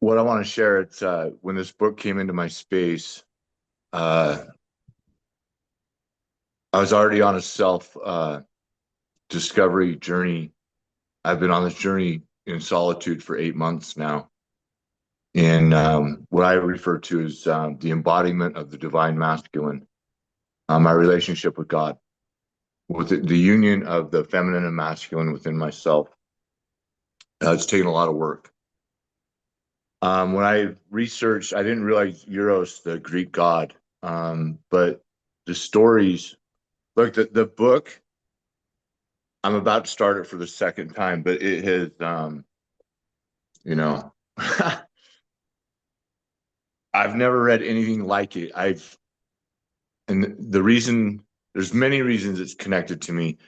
What I want to share, it's when this book came into my space, uh, I was already on a self discovery journey. I've been on this journey in solitude for 8 months now. And what I refer to as the embodiment of the divine masculine, my relationship with God, with the union of the feminine and masculine within myself. It's taken a lot of work. When I researched, I didn't realize Eros, the Greek god, but the stories, look, the book, I'm about to start it for the second time, but it has, you know, I've never read anything like it. And the reason, there's many reasons it's connected to me,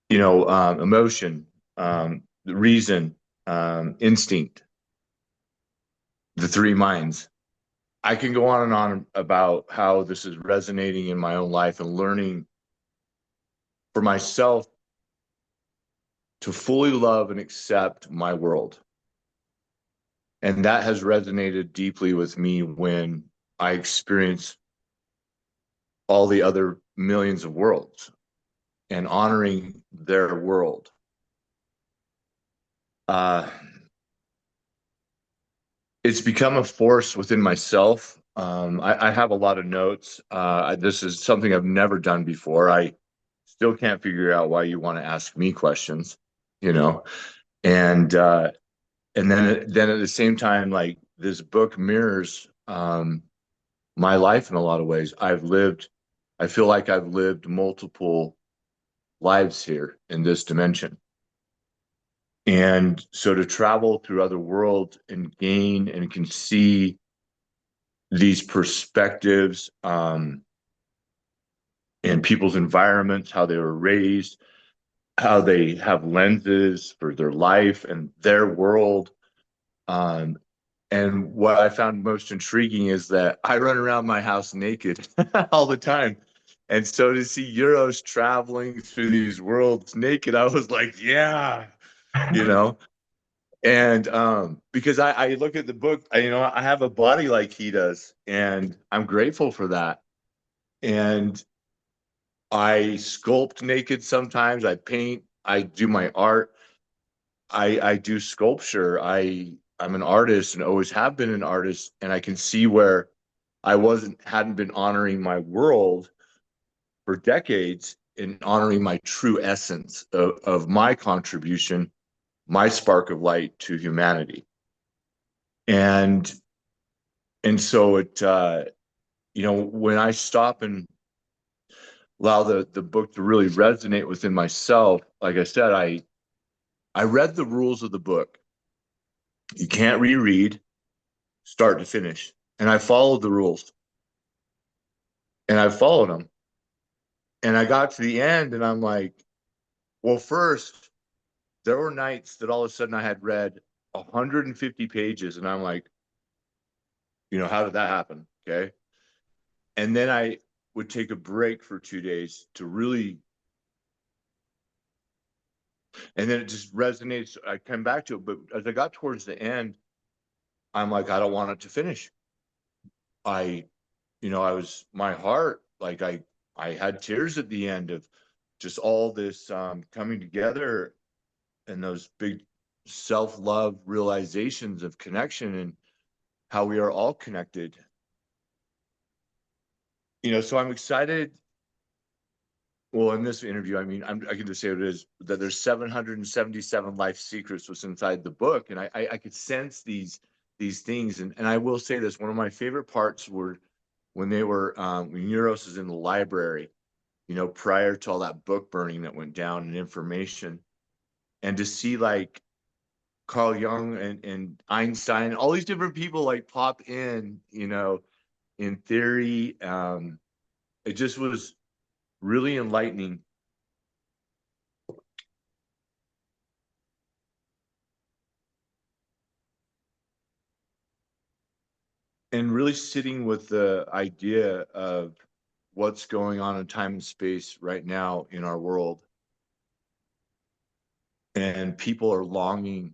emotion, the reason, instinct, the three minds. I can go on and on about how this is resonating in my own life and learning for myself to fully love and accept my world. And that has resonated deeply with me when I experience all the other millions of worlds and honoring their world. Uh, it's become a force within myself. I have a lot of notes. This is something I've never done before. I still can't figure out why you want to ask me questions, you know, and then at the same time, like this book mirrors my life in a lot of ways. I feel like I've lived multiple lives here in this dimension. And so to travel through other worlds and gain and can see these perspectives and people's environments, how they were raised, how they have lenses for their life and their world. Um, and what I found most intriguing is that I run around my house naked all the time. And so to see Euros traveling through these worlds naked, I was like, yeah, you know. And because I look at the book, I have a body like he does, and I'm grateful for that. And I sculpt naked sometimes, I paint, I do my art, I do sculpture. I'm an artist and always have been an artist, and I can see where I hadn't been honoring my world for decades in honoring my true essence of my contribution, my spark of light to humanity. And so when I stop and allow the book to really resonate within myself, like I said, I read the rules of the book. You can't reread start to finish. And I followed the rules and I followed them. And I got to the end and I'm like, well, first, there were nights that all of a sudden I had read 150 pages and I'm like, how did that happen? Okay. And then I would take a break for 2 days to really, and then it just resonates. I come back to it. But as I got towards the end, I'm like, I don't want it to finish. I, my heart, like I had tears at the end of just all this coming together and those big self-love realizations of connection and how we are all connected. So I'm excited. Well, in this interview, I mean, I can just say what it is, that there's 777 life secrets was inside the book. And I could sense these things. And I will say this, one of my favorite parts were when when Eros is in the library, prior to all that book burning that went down and information, and to see like Carl Jung and Einstein, all these different people like pop in, in theory. It just was really enlightening. And really sitting with the idea of what's going on in time and space right now in our world. And people are longing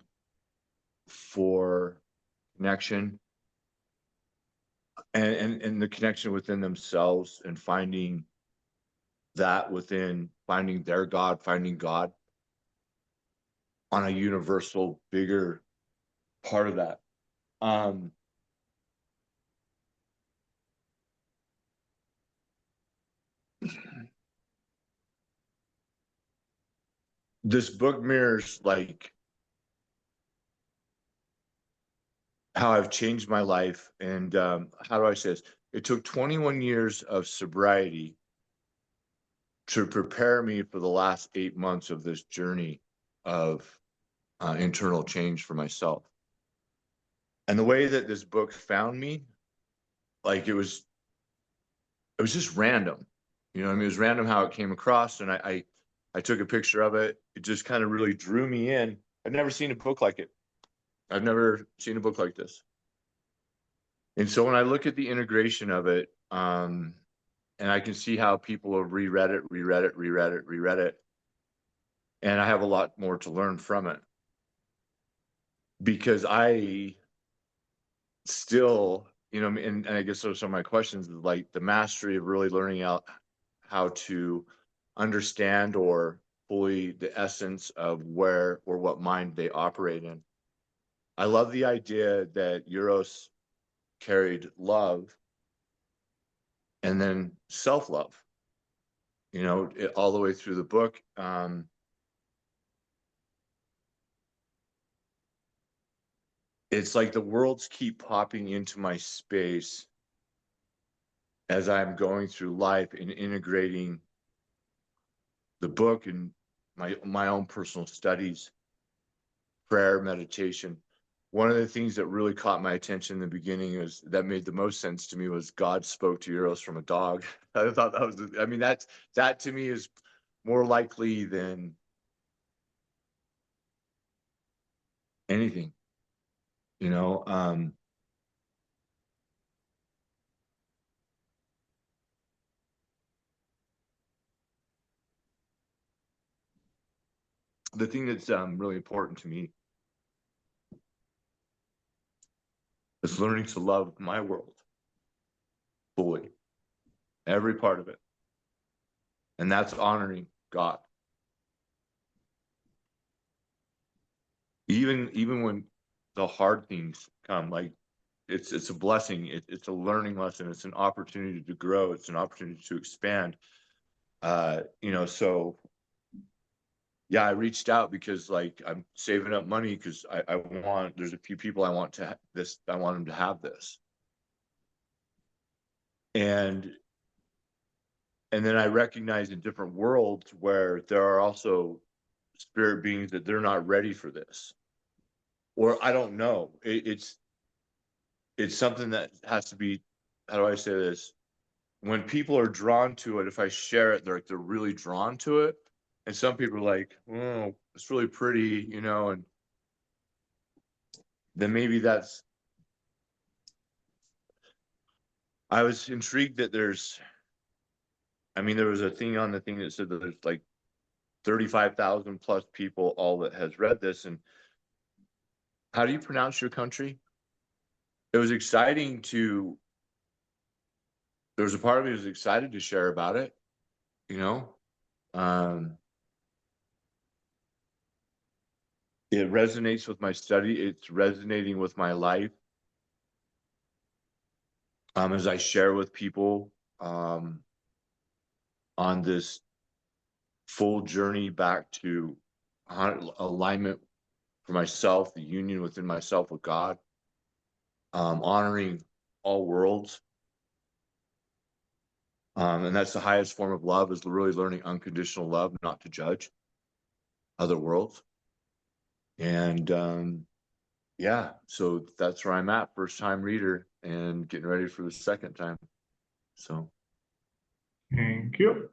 for connection and the connection within themselves, and finding that within, finding their God, finding God on a universal, bigger part of that. This book mirrors like how I've changed my life. And how do I say this? It took 21 years of sobriety to prepare me for the last 8 months of this journey of internal change for myself. And the way that this book found me, like it was just random. You know what I mean? It was random how it came across, and I took a picture of it. It just kind of really drew me in. I've never seen a book like it. I've never seen a book like this. And so when I look at the integration of it, and I can see how people have reread it, and I have a lot more to learn from it, because I still, you know, and I guess those are my questions, is like the mastery of really learning out how to understand or fully the essence of where or what mind they operate in. I love the idea that Eros carried love and then self-love, you know, all the way through the book. It's like the worlds keep popping into my space as I'm going through life and integrating the book and my own personal studies, prayer, meditation. One of the things that really caught my attention in the beginning was that made the most sense to me was God spoke to Eros from a dog. I thought that was, I mean, that to me is more likely than anything, you know. The thing that's really important to me is learning to love my world fully, every part of it. And that's honoring God. Even when the hard things come, like it's a blessing, it's a learning lesson, it's an opportunity to grow, it's an opportunity to expand. You know, so yeah, I reached out because like I'm saving up money because I want, there's a few people I want to this, I want them to have this. And then I recognize in different worlds where there are also spirit beings that they're not ready for this. Or I don't know. It's something that has to be, how do I say this? When people are drawn to it, if I share it, they're really drawn to it. And some people are like, oh, it's really pretty, you know, and then maybe that's, I was intrigued that there's, I mean, there was a thing on the thing that said that there's like 35,000 plus people all that has read this. And how do you pronounce your country? It was exciting to, there was a part of me that was excited to share about it, you know. It resonates with my study. It's resonating with my life. As I share with people on this full journey back to alignment for myself, the union within myself with God, honoring all worlds. And that's the highest form of love, is really learning unconditional love, not to judge other worlds. And yeah, so that's where I'm at, first time reader and getting ready for the second time. So Thank you.